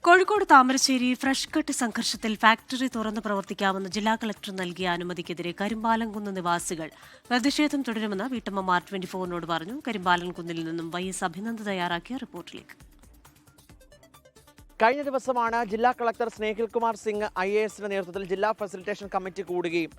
Kozhikode Thamarassery fresh cut സംഘർഷത്തിൽ factory തുറന്ന് പ്രവർത്തിക്കാമെന്ന് ജില്ലാ കളക്ടർ നൽകിയ അനുമതിക്കെതിരെ കരിമ്പാലംകുന്ന് നിവാസികൾ പ്രതിഷേധം തുടരുമെന്ന് വീട്ടമ്മമാർ 24-നോട് പറഞ്ഞു. കരിമ്പാലംകുന്നിൽ നിന്നും YS അഭിനന്ദ് തയ്യാറാക്കിയ റിപ്പോർട്ടിലേക്ക്. കഴിഞ്ഞ ദിവസമാണ് ജില്ലാ കളക്ടർ സ്നേഹിൽ കുമാർ സിംഗ് IASന്റെ നേതൃത്വത്തിൽ ജില്ലാ ഫെസിലിറ്റേഷൻ കമ്മിറ്റി കൂടുകയും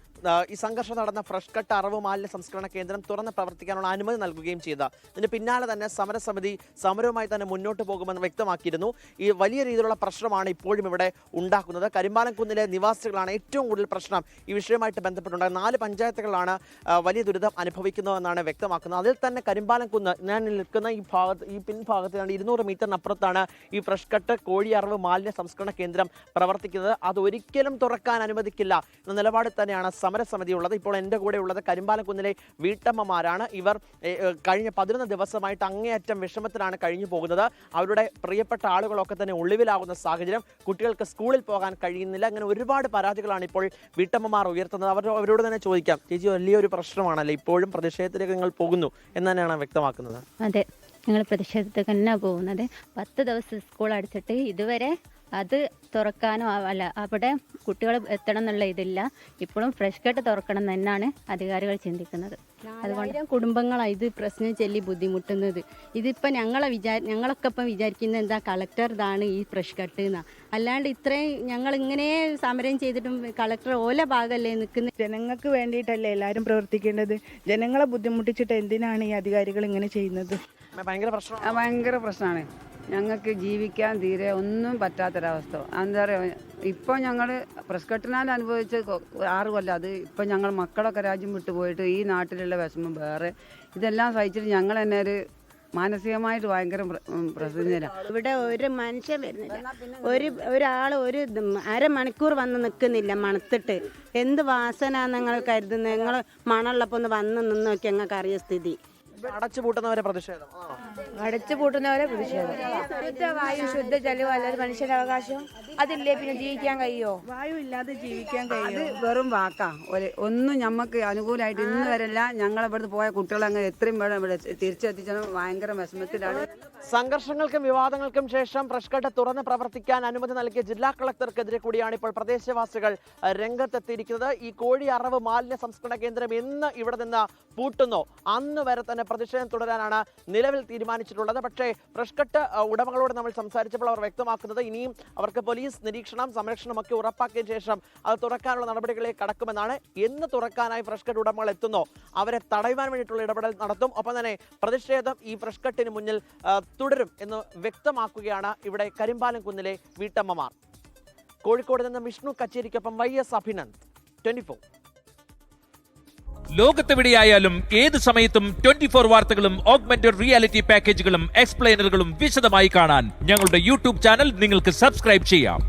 ഈ സംഘർഷം നടന്ന ഫ്രഷ് കട്ട് അറവ് മാലിന്യ സംസ്കരണ കേന്ദ്രം തുറന്ന് പ്രവർത്തിക്കാനുള്ള അനുമതി നൽകുകയും ചെയ്തത്. ഇതിന് പിന്നാലെ തന്നെ സമരസമിതി സമരവുമായി തന്നെ മുന്നോട്ട് പോകുമെന്ന് വ്യക്തമാക്കിയിരുന്നു. ഈ വലിയ രീതിയിലുള്ള പ്രശ്നമാണ് ഇപ്പോഴും ഇവിടെ ഉണ്ടാക്കുന്നത്. കരിമ്പാലംകുന്നിലെ നിവാസികളാണ് ഏറ്റവും കൂടുതൽ പ്രശ്നം ഈ വിഷയവുമായിട്ട് ബന്ധപ്പെട്ടുണ്ട്. 4 പഞ്ചായത്തുകളാണ് വലിയ ദുരിതം അനുഭവിക്കുന്നതെന്നാണ് വ്യക്തമാക്കുന്നത്. അതിൽ തന്നെ കരിമ്പാലംകുന്ന് ഞാൻ നിൽക്കുന്ന ഈ പിൻഭാഗത്ത് 200 മീറ്ററിനപ്പുറത്താണ് ഈ ഫ്രഷ് കട്ട് കോഴിയറവ് മാലിന്യ സംസ്കരണ കേന്ദ്രം പ്രവർത്തിക്കുന്നത്. അത് ഒരിക്കലും തുറക്കാൻ അനുവദിക്കില്ല എന്ന നിലപാടിൽ തന്നെയാണ് സമരസമിതി ഉള്ളത്. ഇപ്പോൾ എൻ്റെ കൂടെ ഉള്ളത് കരിമ്പാലംകുന്നിലെ വീട്ടമ്മമാരാണ്. ഇവർ കഴിഞ്ഞ 11 ദിവസമായിട്ട് അങ്ങേയറ്റം വിഷമത്തിലാണ് കഴിഞ്ഞു പോകുന്നത്. അവരുടെ പ്രിയപ്പെട്ട ആളുകളൊക്കെ തന്നെ ഒളിവിലാകുന്ന സാഹചര്യം, കുട്ടികൾക്ക് സ്കൂളിൽ പോകാൻ കഴിയുന്നില്ല. അങ്ങനെ ഒരുപാട് പരാതികളാണ് ഇപ്പോൾ വീട്ടമ്മമാർ ഉയർത്തുന്നത്. അവരോട് തന്നെ ചോദിക്കാം, ചേച്ചി വലിയൊരു പ്രശ്നമാണല്ലേ, ഇപ്പോഴും പ്രതിഷേധത്തിലേക്ക് നിങ്ങൾ പോകുന്നു എന്ന് തന്നെയാണ് വ്യക്തമാക്കുന്നത്? അതെ, ഞങ്ങൾ പ്രതിഷേധത്തിൽ തന്നെ പോകുന്നത്. 10 ദിവസം സ്കൂൾ അടച്ചിട്ട് ഇതുവരെ അത് തുറക്കാനോ അല്ല അവിടെ കുട്ടികൾ എത്തണം എന്നുള്ള ഇതില്ല. ഇപ്പോഴും ഫ്രഷ് കട്ട് തുറക്കണം തന്നെയാണ് അധികാരികൾ ചിന്തിക്കുന്നത്. അതുകൊണ്ട് കുടുംബങ്ങളാണ് ഇത് പ്രശ്നം ചൊല്ലി ബുദ്ധിമുട്ടുന്നത്. ഇതിപ്പോൾ ഞങ്ങളൊക്കെ ഇപ്പം വിചാരിക്കുന്നത് എന്താ, കളക്ടർ ഇതാണ് ഈ ഫ്രഷ് കട്ട് എന്നാണ്. അല്ലാണ്ട് ഇത്രയും ഞങ്ങൾ ഇങ്ങനെ സമരം ചെയ്തിട്ടും കളക്ടർ ഓല ഭാഗമല്ലേ നിൽക്കുന്നത്. ജനങ്ങൾക്ക് വേണ്ടിയിട്ടല്ലേ എല്ലാവരും പ്രവർത്തിക്കേണ്ടത്. ജനങ്ങളെ ബുദ്ധിമുട്ടിച്ചിട്ട് എന്തിനാണ് ഈ അധികാരികൾ ഇങ്ങനെ ചെയ്യുന്നത്? ഭയങ്കര പ്രശ്നമാണ്. ഞങ്ങൾക്ക് ജീവിക്കാൻ തീരെ ഒന്നും പറ്റാത്തൊരവസ്ഥ. എന്താ പറയുക, ഇപ്പോൾ ഞങ്ങൾ പ്രസ് കട്ടിനാൽ അനുഭവിച്ച് 6 കൊല്ലം. അത് ഇപ്പം ഞങ്ങൾ മക്കളൊക്കെ രാജ്യം വിട്ടുപോയിട്ട് ഈ നാട്ടിലുള്ള വിഷമം വേറെ ഇതെല്ലാം സഹിച്ചിട്ട് ഞങ്ങൾ തന്നെ ഒരു മാനസികമായിട്ട് ഭയങ്കര പ്രശ്നമില്ല. ഇവിടെ ഒരു മനുഷ്യൻ വരുന്നില്ല. ഒരാൾ ഒരു അരമണിക്കൂർ വന്ന് നിൽക്കുന്നില്ല മണത്തിട്ട്. എന്ത് വാസന നിങ്ങൾ കരുതുന്നത്? നിങ്ങൾ മണമുള്ളപ്പോൾ ഒന്ന് വന്ന് നിന്ന് നോക്കി ഞങ്ങൾക്ക് അറിയ സ്ഥിതി. അടച്ചുപൂട്ടുന്നവരെ പ്രതിഷേധം, അടച്ചുപൂട്ടുന്നവരെ പ്രതിഷേധം. ശുദ്ധ വായു, ശുദ്ധ ജലവും അല്ലാതെ മനുഷ്യന്റെ അവകാശം അതില്ലേ? പിന്നെ ജീവിക്കാൻ കഴിയോ? വായു ഇല്ലാതെ ജീവിക്കാൻ കഴിയോ? വെറും വാക്കാ. ഒന്നും ഞമ്മക്ക് അനുകൂലമായിട്ട് ഇന്ന് വരെല്ല. ഞങ്ങളിവിടുന്ന് പോയ കുട്ടികളങ്ങ് എത്രയും വേണം ഇവിടെ തിരിച്ചെത്തിച്ചാൽ ഭയങ്കര വിഷമത്തിലാണ്. സംഘർഷങ്ങൾക്കും വിവാദങ്ങൾക്കും ശേഷം ഫ്രഷ് കട്ട് തുറന്ന് പ്രവർത്തിക്കാൻ അനുമതി നൽകിയ ജില്ലാ കളക്ടർക്കെതിരെ കൂടിയാണ് ഇപ്പോൾ പ്രദേശവാസികൾ രംഗത്തെത്തിയിരിക്കുന്നത്. ഈ കോഴി അറവ് മാലിന്യ സംസ്കരണ കേന്ദ്രം എന്ന് ഇവിടെ നിന്ന് പൂട്ടുന്നോ അന്ന് വരെ തന്നെ പ്രതിഷേധം തുടരാനാണ് നിലവിൽ തീരുമാനിച്ചിട്ടുള്ളത്. പക്ഷേ ഫ്രഷ് കട്ട് ഉടമകളോട് നമ്മൾ സംസാരിച്ചപ്പോൾ അവർ വ്യക്തമാക്കുന്നത് ഇനിയും അവർക്ക് പോലീസ് നിരീക്ഷണം സംരക്ഷണം ഒക്കെ ഉറപ്പാക്കിയ ശേഷം അത് തുറക്കാനുള്ള നടപടികളിലേക്ക് കടക്കുമെന്നാണ്. എന്ന് തുറക്കാനായി ഫ്രഷ് കട്ട് ഉടമകൾ എത്തുന്നോ അവരെ തടയുവാൻ വേണ്ടിയിട്ടുള്ള ഇടപെടൽ നടത്തും. ഒപ്പം തന്നെ പ്രതിഷേധം ഈ ഫ്രഷ് കട്ടിന് മുന്നിൽ തുടരും എന്ന് വ്യക്തമാക്കുകയാണ് ഇവിടെ കരിമ്പാലംകുന്നിലെ വീട്ടമ്മമാർ. കോഴിക്കോട് നിന്ന് വിഷ്ണു കച്ചേരിക്കൊപ്പം YS അഭിനന്ദ്, 24. ലോകത്തെവിടെയായാലും ഏത് സമയത്തും 24 വാർത്തകളും ഓഗ്മെന്റഡ് റിയാലിറ്റി പാക്കേജുകളും എക്സ്പ്ലെയിനറുകളും വിശദമായി കാണാൻ ഞങ്ങളുടെ YouTube ചാനൽ നിങ്ങൾക്ക് സബ്സ്ക്രൈബ് ചെയ്യാം.